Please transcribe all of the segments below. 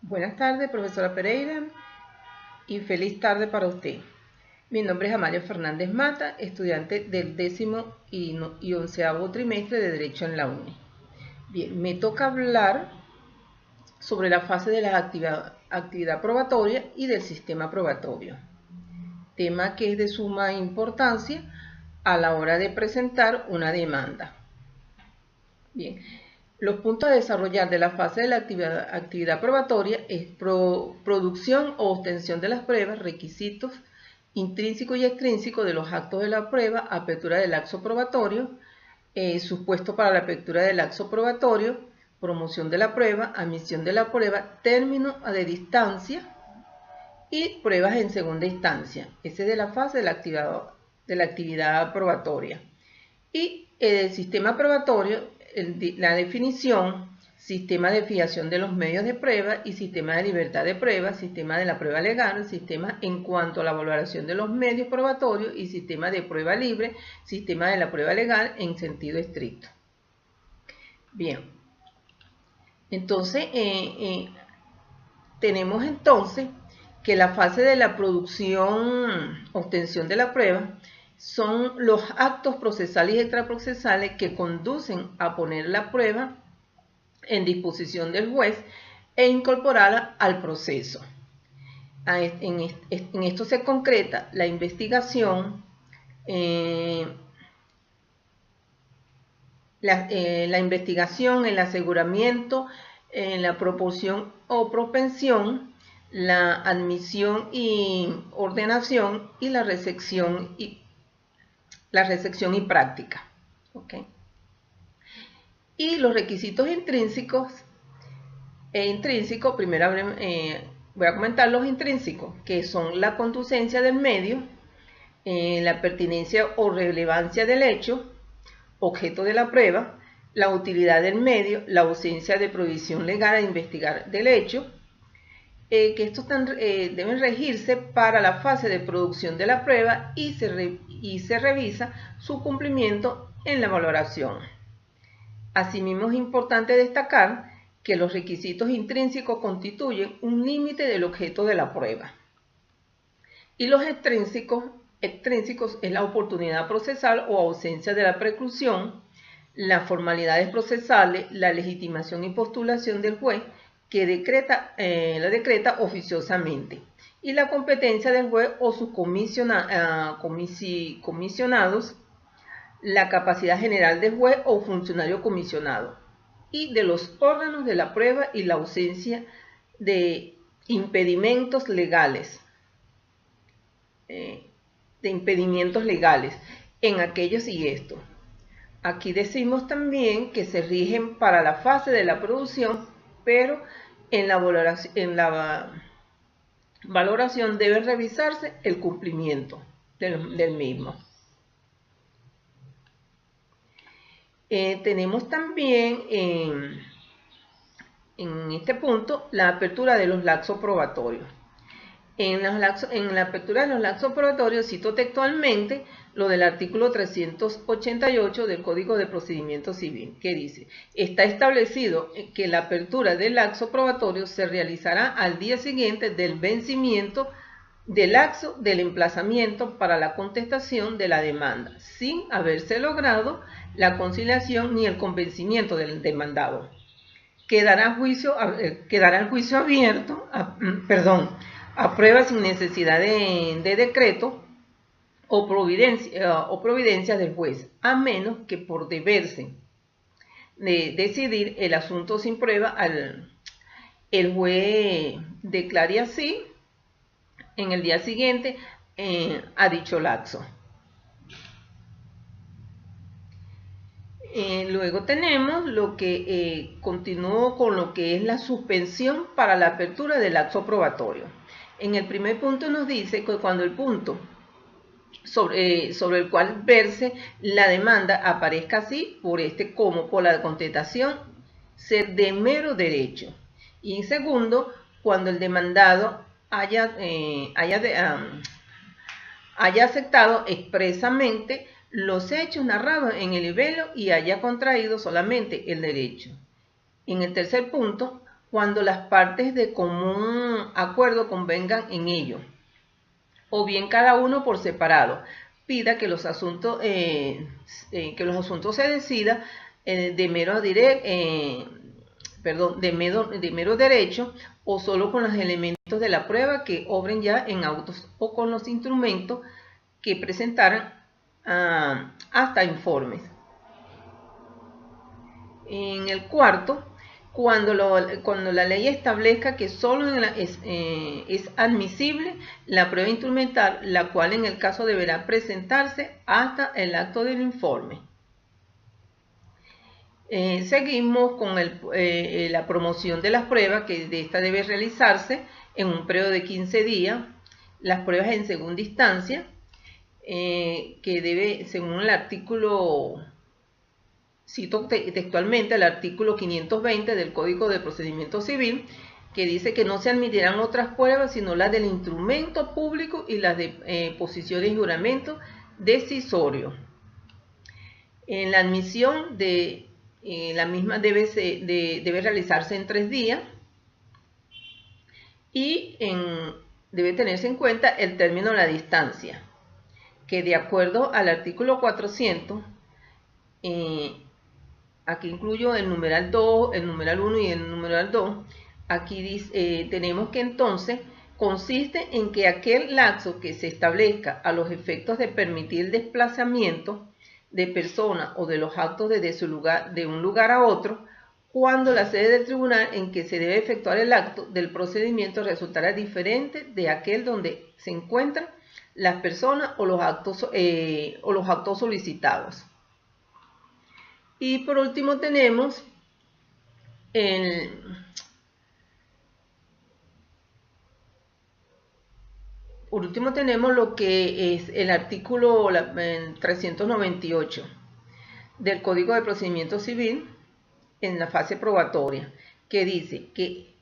Buenas tardes, profesora Pereira, y feliz tarde para usted. Mi nombre es Amalia Fernández Mata, estudiante del 10º y 11º trimestre de Derecho en la UNE. Bien, me toca hablar sobre la fase de la actividad probatoria y del sistema probatorio, tema que es de suma importancia a la hora de presentar una demanda. Bien, los puntos a desarrollar de la fase de la actividad probatoria es producción o obtención de las pruebas, requisitos intrínsecos y extrínsecos de los actos de la prueba, apertura del laxo probatorio, supuesto para la apertura del laxo probatorio, promoción de la prueba, admisión de la prueba, término de distancia y pruebas en segunda instancia. Ese es de la fase de la actividad probatoria. Y el sistema probatorio, la definición, sistema de fijación de los medios de prueba y sistema de libertad de prueba, sistema de la prueba legal, sistema en cuanto a la valoración de los medios probatorios y sistema de prueba libre, sistema de la prueba legal en sentido estricto. Bien, entonces tenemos entonces que la fase de la producción, obtención de la prueba, son los actos procesales y extraprocesales que conducen a poner la prueba en disposición del juez e incorporarla al proceso. En esto se concreta la investigación, la investigación, el aseguramiento, la proporción o propensión, la admisión y ordenación y la recepción y práctica. ¿Okay? Y los requisitos intrínsecos primero voy a comentar los intrínsecos, que son la conducencia del medio, la pertinencia o relevancia del hecho, objeto de la prueba, la utilidad del medio, la ausencia de prohibición legal a investigar del hecho, que estos deben regirse para la fase de producción de la prueba y se revisa su cumplimiento en la valoración. Asimismo, es importante destacar que los requisitos intrínsecos constituyen un límite del objeto de la prueba. Y los extrínsecos es la oportunidad procesal o ausencia de la preclusión, las formalidades procesales, la legitimación y postulación del juez que la decreta oficiosamente, y la competencia del juez o sus comisionados, la capacidad general del juez o funcionario comisionado, y de los órganos de la prueba y la ausencia de impedimentos legales, en aquellos y estos. Aquí decimos también que se rigen para la fase de la producción, pero en la valoración debe revisarse el cumplimiento del mismo. Tenemos también en este punto la apertura de los laxos probatorios. En la apertura de los laxos probatorios cito textualmente lo del artículo 388 del Código de Procedimiento Civil, que dice: está establecido que la apertura del laxo probatorio se realizará al día siguiente del vencimiento del laxo del emplazamiento para la contestación de la demanda, sin haberse logrado la conciliación ni el convencimiento del demandado. Quedará el juicio abierto a prueba sin necesidad de decreto o providencia del juez, a menos que por deberse de decidir el asunto sin prueba, el juez declare así en el día siguiente a dicho laxo. Luego tenemos lo que continúo con lo que es la suspensión para la apertura del laxo probatorio. En el primer punto nos dice que cuando el punto sobre el cual verse la demanda aparezca así, como por la contestación, ser de mero derecho. Y en segundo, cuando el demandado haya aceptado expresamente los hechos narrados en el libelo y haya contraído solamente el derecho. En el tercer punto, cuando las partes de común acuerdo convengan en ello, o bien cada uno por separado pida que los asuntos se decidan de mero derecho, o solo con los elementos de la prueba que obren ya en autos, o con los instrumentos que presentaran hasta informes. En el cuarto, cuando la ley establezca que solo es admisible la prueba instrumental, la cual en el caso deberá presentarse hasta el acto del informe. Seguimos con la promoción de las pruebas, que de esta debe realizarse en un periodo de 15 días. Las pruebas en segunda instancia, que debe, según el artículo, cito textualmente, el artículo 520 del Código de Procedimiento Civil, que dice que no se admitirán otras pruebas sino las del instrumento público y las de posiciones y juramento decisorio. En la admisión de la misma debe realizarse en 3 días, y debe tenerse en cuenta el término de la distancia, que de acuerdo al artículo 400, aquí incluyo el numeral 2, el numeral 1 y el numeral 2, aquí dice, tenemos que entonces consiste en que aquel lapso que se establezca a los efectos de permitir el desplazamiento de personas o de los actos de un lugar a otro, cuando la sede del tribunal en que se debe efectuar el acto del procedimiento resultará diferente de aquel donde se encuentran las personas o los actos solicitados. Y por último tenemos lo que es el artículo 398 del Código de Procedimiento Civil en la fase probatoria, que dice que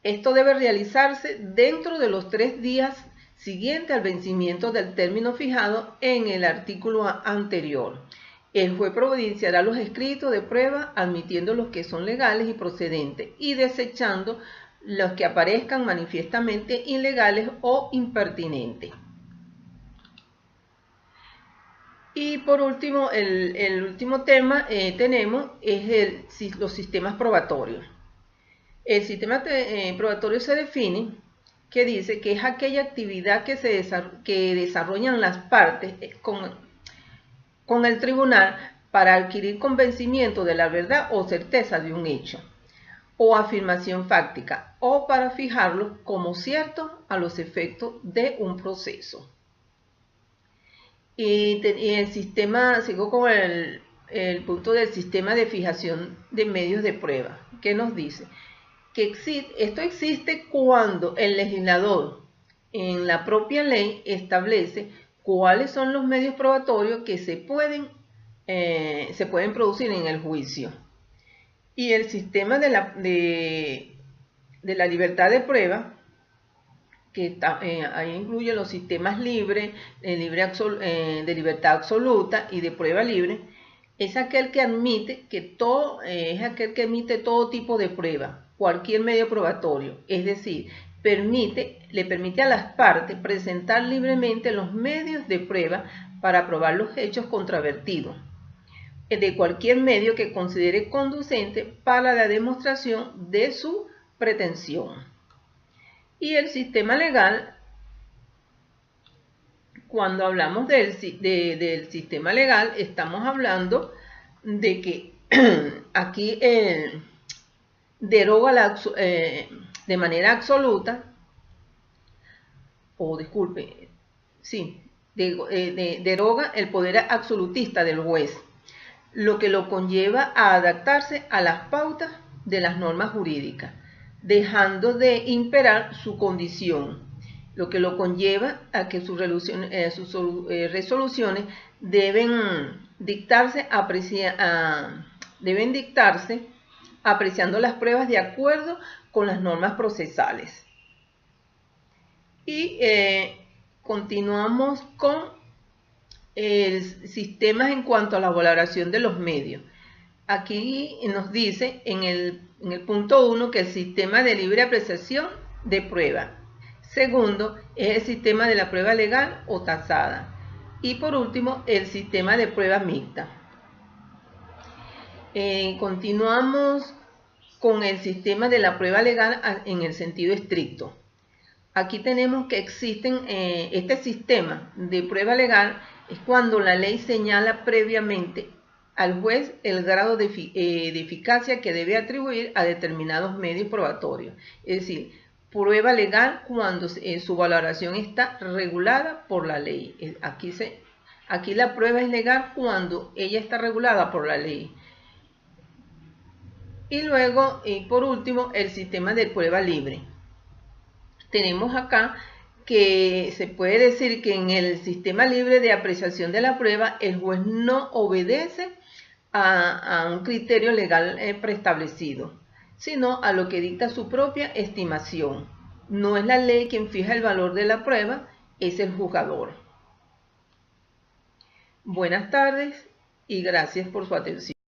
esto debe realizarse dentro de los 3 días siguientes al vencimiento del término fijado en el artículo anterior. El juez providenciará los escritos de prueba, admitiendo los que son legales y procedentes y desechando los que aparezcan manifiestamente ilegales o impertinentes. Y por último, el último tema tenemos es los sistemas probatorios. El sistema probatorio se define, que dice que es aquella actividad que desarrollan las partes con el tribunal para adquirir convencimiento de la verdad o certeza de un hecho o afirmación fáctica, o para fijarlo como cierto a los efectos de un proceso. Y el sistema, sigo con el punto del sistema de fijación de medios de prueba, que nos dice que esto existe cuando el legislador en la propia ley establece cuáles son los medios probatorios que se pueden producir en el juicio. Y el sistema de la libertad de prueba, que ahí incluye los sistemas libres, de libertad absoluta y de prueba libre, es aquel que admite todo tipo de prueba, cualquier medio probatorio, es decir, le permite a las partes presentar libremente los medios de prueba para probar los hechos controvertidos, de cualquier medio que considere conducente para la demostración de su pretensión. Y el sistema legal, cuando hablamos del sistema legal, estamos hablando de que aquí deroga de manera absoluta, deroga el poder absolutista del juez, lo que lo conlleva a adaptarse a las pautas de las normas jurídicas, dejando de imperar su condición, lo que lo conlleva a que sus resoluciones deben dictarse apreciando las pruebas de acuerdo con las normas procesales. Y continuamos con el sistema en cuanto a la valoración de los medios. Aquí nos dice en el punto 1 que el sistema de libre apreciación de prueba. Segundo, es el sistema de la prueba legal o tasada. Y por último, el sistema de prueba mixta. Continuamos con el sistema de la prueba legal en el sentido estricto. Aquí tenemos que existen este sistema de prueba legal es cuando la ley señala previamente al juez el grado de eficacia que debe atribuir a determinados medios probatorios. Es decir, prueba legal cuando su valoración está regulada por la ley. Aquí la prueba es legal cuando ella está regulada por la ley. Y luego, por último, el sistema de prueba libre. Tenemos acá que se puede decir que en el sistema libre de apreciación de la prueba, el juez no obedece a un criterio legal preestablecido, sino a lo que dicta su propia estimación. No es la ley quien fija el valor de la prueba, es el juzgador. Buenas tardes y gracias por su atención.